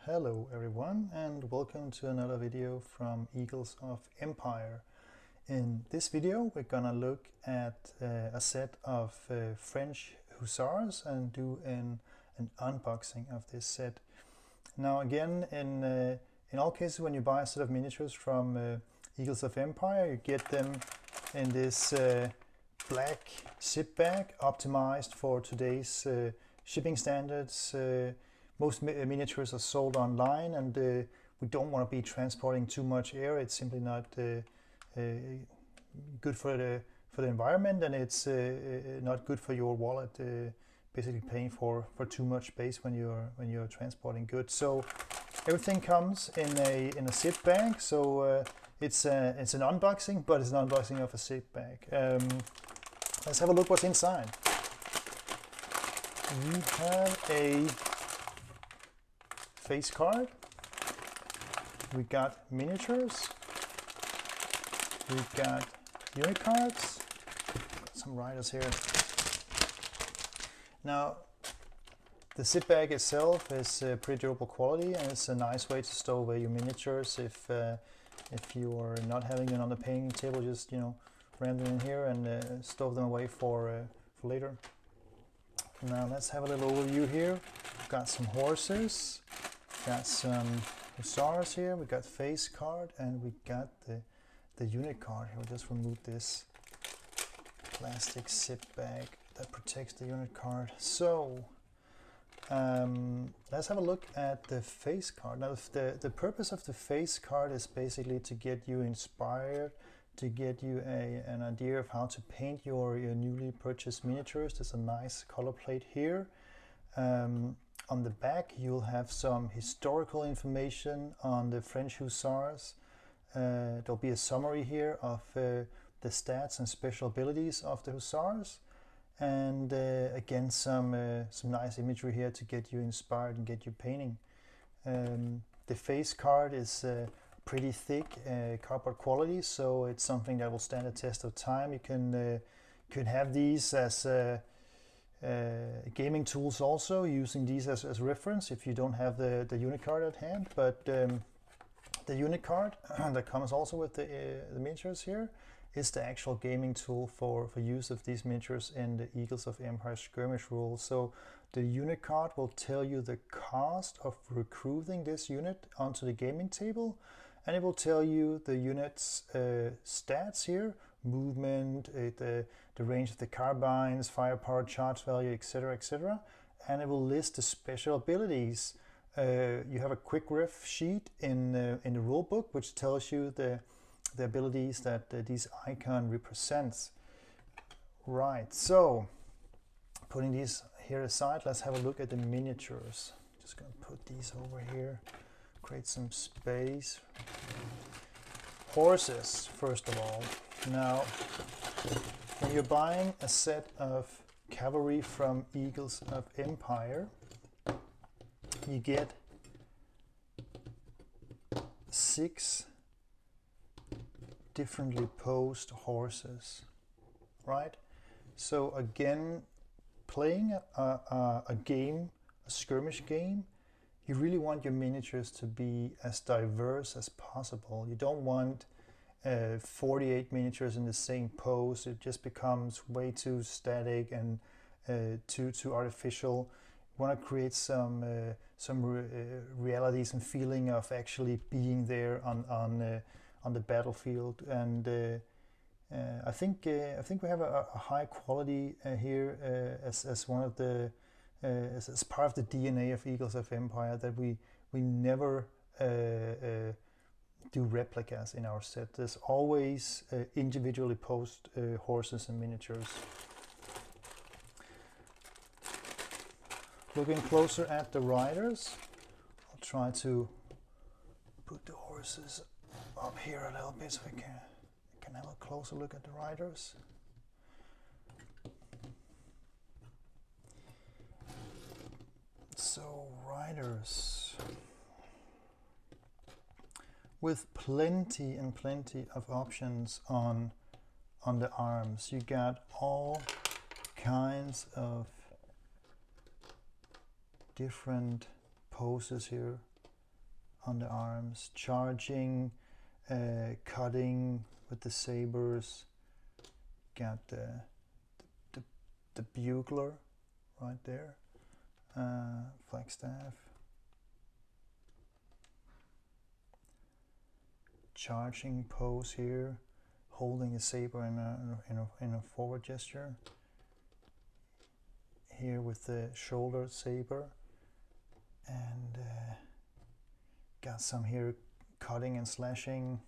Hello everyone, and welcome to another video from Eagles of Empire. In this video we're gonna look at a set of French Hussars and do an unboxing of this set. Now again, in all cases when you buy a set of miniatures from Eagles of Empire, you get them in this black zip bag optimized for today's shipping standards. Most miniatures are sold online, and we don't want to be transporting too much air. It's simply not good for the environment, and it's not good for your wallet. Basically, paying for too much space when you're transporting goods. So everything comes in a zip bag. So it's an unboxing, but it's an unboxing of a zip bag. Let's have a look what's inside. We have a face card, we got miniatures, we got unit cards, got some riders here. Now the zip bag itself is pretty durable quality, and it's a nice way to stow away your miniatures if you are not having it on the painting table. Just ram them in here and stow them away for later. Now let's have a little overview here. We've got some horses, got some hussars here, we got face card, and we got the unit card here. We'll just remove this plastic zip bag that protects the unit card. So let's have a look at the face card. Now the purpose of the face card is basically to get you inspired, to get you an idea of how to paint your newly purchased miniatures. There's a nice color plate here. On the back you'll have some historical information on the French Hussars. There'll be a summary here of the stats and special abilities of the Hussars, and again some nice imagery here to get you inspired and get you painting. The face card is pretty thick cardboard quality, so it's something that will stand the test of time. You can have these as gaming tools also, using these as reference if you don't have the unit card at hand. But the unit card that comes also with the miniatures here is the actual gaming tool for use of these miniatures in the Eagles of Empire skirmish rules. So the unit card will tell you the cost of recruiting this unit onto the gaming table, and it will tell you the unit's stats here: movement, the range of the carbines, firepower, charge value, etc., etc. And it will list the special abilities. You have a quick ref sheet in the rule book which tells you the abilities that these icon represents. Right, so putting these here aside, let's have a look at the miniatures. Just gonna put these over here, create some space. Horses, first of all. Now, when you're buying a set of cavalry from Eagles of Empire, you get 6 differently posed horses, right? So again, playing a game, a skirmish game, you really want your miniatures to be as diverse as possible. You don't want 48 miniatures in the same pose. It just becomes way too static and too artificial. You want to create some realities and feeling of actually being there on the battlefield. And I think we have a high quality here as one of the as part of the DNA of Eagles of Empire, that we never do replicas in our set. There's always individually posed horses and miniatures. Looking closer at the riders, I'll try to put the horses up here a little bit so I can have a closer look at the riders. So riders, with plenty of options on the arms. You got all kinds of different poses here. on the arms, charging, cutting with the sabers. Got the bugler right there, flagstaff, charging pose here, holding a saber in a forward gesture. Here with the shoulder saber, and got some here cutting and slashing.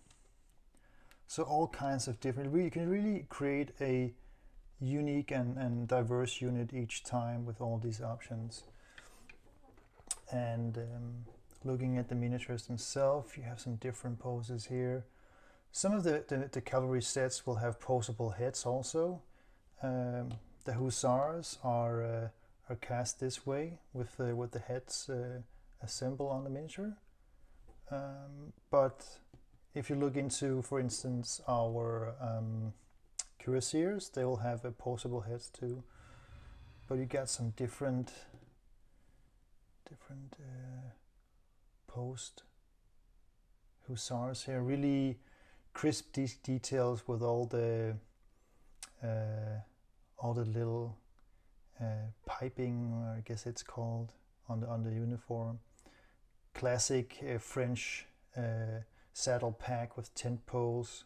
So all kinds of different, you can really create a unique and diverse unit each time with all these options. And looking at the miniatures themselves, you have some different poses here. Some of the cavalry sets will have posable heads also. The Hussars are cast this way with the heads assembled on the miniature. But if you look into, for instance, our cuirassiers, they will have posable heads too. But you got some different post Hussars here. Really crisp details with all the little piping, I guess it's called, on the uniform. Classic French saddle pack with tent poles,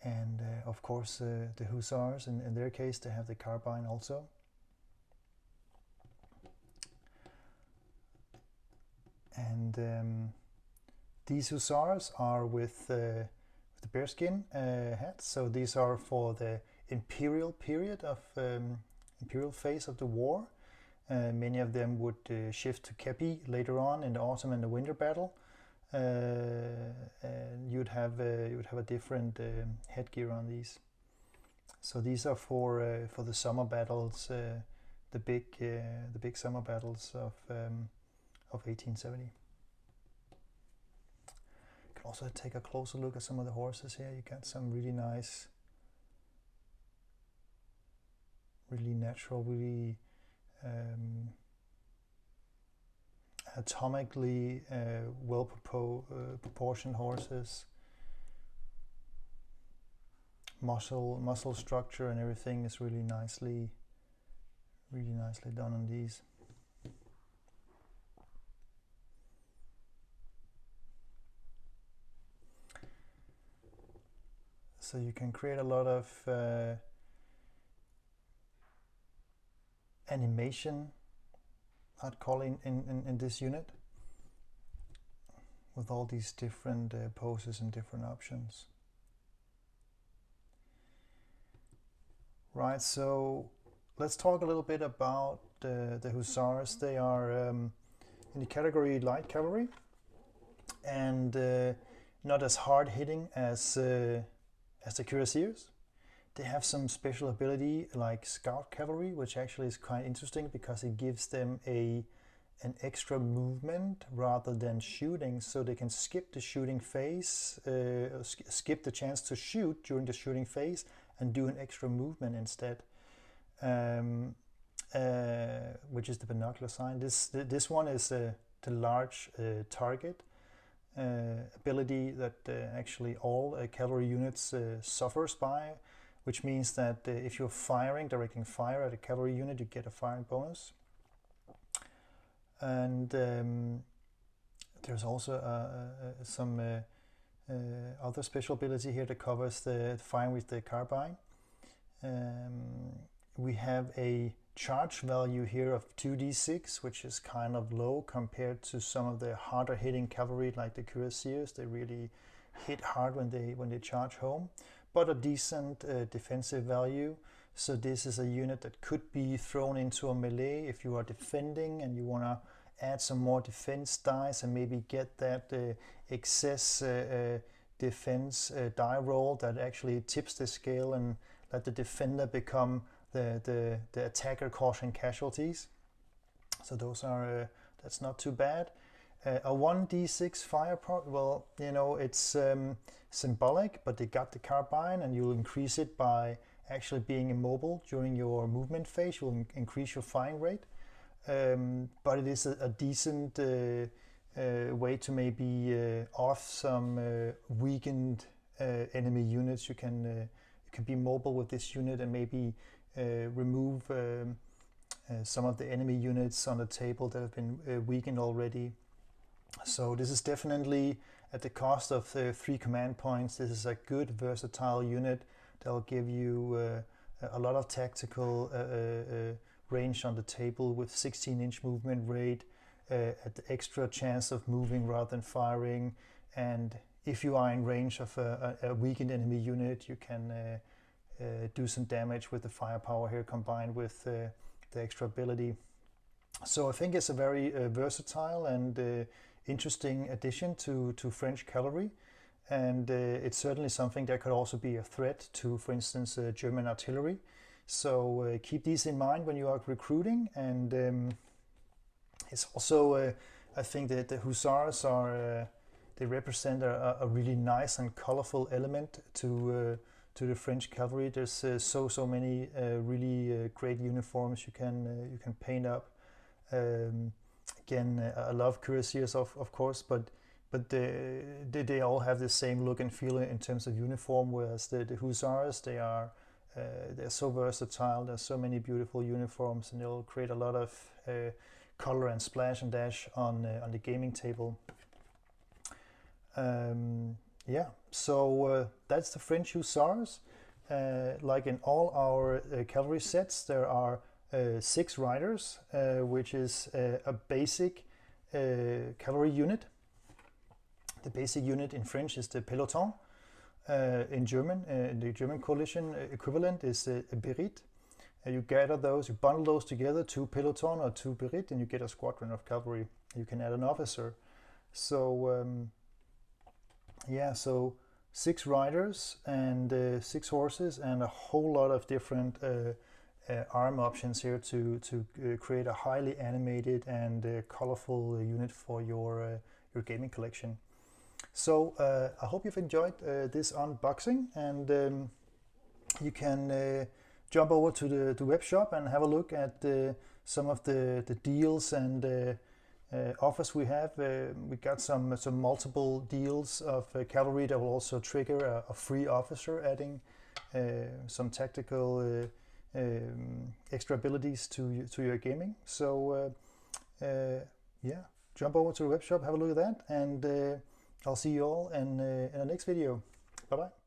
and of course the Hussars, in their case, they have the carbine also. And these Hussars are with the bearskin hats, so these are for the imperial period of imperial phase of the war. Many of them would shift to kepi later on in the autumn and the winter battle, and you'd have a different headgear on these. So these are for the summer battles, the big summer battles of 1870. You can also take a closer look at some of the horses here. You got some really nice, really natural, really anatomically well proportioned horses. Muscle structure and everything is really nicely done on these. So you can create a lot of animation, I'd call in this unit, with all these different poses and different options. Right, so let's talk a little bit about the Hussars. They are in the category light cavalry, and not as hard hitting as the cuirassiers. They have some special ability like scout cavalry, which actually is quite interesting because it gives them an extra movement rather than shooting, so they can skip the shooting phase, skip the chance to shoot during the shooting phase and do an extra movement instead, which is the binocular sign. This one is the large target ability that actually all cavalry units suffers by, which means that if you're directing fire at a cavalry unit, you get a firing bonus. And there's also some other special ability here that covers the firing with the carbine. We have a charge value here of 2d6, which is kind of low compared to some of the harder hitting cavalry like the cuirassiers. They really hit hard when they charge home, but a decent defensive value. So this is a unit that could be thrown into a melee if you are defending and you want to add some more defense dice and maybe get that excess defense die roll that actually tips the scale and let the defender become the attacker causing casualties. So those are that's not too bad. A 1d6 fire part, well, you know, it's symbolic, but they got the carbine, and you'll increase it by actually being immobile during your movement phase. You'll increase your firing rate, but it is a decent way to maybe off some weakened enemy units. You can be mobile with this unit and maybe remove some of the enemy units on the table that have been weakened already. So this is definitely at the cost of 3 command points. This is a good versatile unit that will give you a lot of tactical range on the table with 16-inch movement rate, at the extra chance of moving rather than firing, and if you are in range of a weakened enemy unit, you can do some damage with the firepower here combined with the extra ability. So I think it's a very versatile and interesting addition to French cavalry, and it's certainly something that could also be a threat to, for instance, German artillery. So keep these in mind when you are recruiting, and it's also I think that the Hussars are they represent a really nice and colorful element to the French cavalry. There's so many really great uniforms you can paint up. Again, I love cuirassiers of course, but they all have the same look and feel in terms of uniform. Whereas the Hussars, they're so versatile. There's so many beautiful uniforms, and they'll create a lot of color and splash and dash on the gaming table. Yeah, so that's the French Hussars. Like in all our cavalry sets, there are 6 riders, which is a basic cavalry unit. The basic unit in French is the peloton. In German, the German coalition equivalent is a berit. You gather those, you bundle those together, 2 peloton or 2 berit, and you get a squadron of cavalry. You can add an officer. So yeah, so 6 riders and 6 horses and a whole lot of different arm options here to create a highly animated and colorful unit for your gaming collection. So I hope you've enjoyed this unboxing, and you can jump over to the web shop and have a look at some of the deals and offers we have. We got some multiple deals of cavalry that will also trigger a free officer, adding some tactical extra abilities to your gaming. So yeah, jump over to the web shop, have a look at that, and I'll see you all in the next video. Bye bye.